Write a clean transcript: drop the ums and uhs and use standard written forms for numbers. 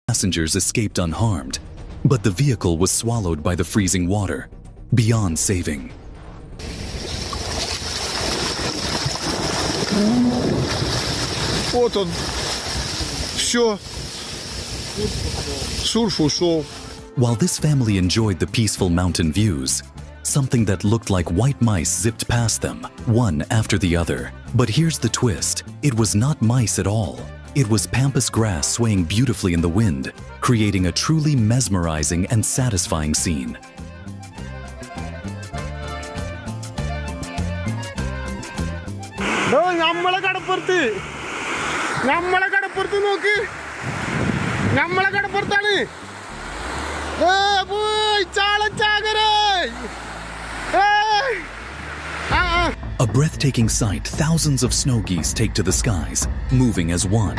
Passengers escaped unharmed, but the vehicle was swallowed by the freezing water, beyond saving. Вот он. Все. Сурф ушел. While this family enjoyed the peaceful mountain views, something that looked like white mice zipped past them, one after the other. But here's the twist. It was not mice at all. It was pampas grass swaying beautifully in the wind, creating a truly mesmerizing and satisfying scene. നമ്മളെ കടപ്പുറത്ത് നോക്ക് നമ്മളെ കടപ്പുറത്താണ് A breathtaking sight thousands of snow geese take to the skies, moving as one.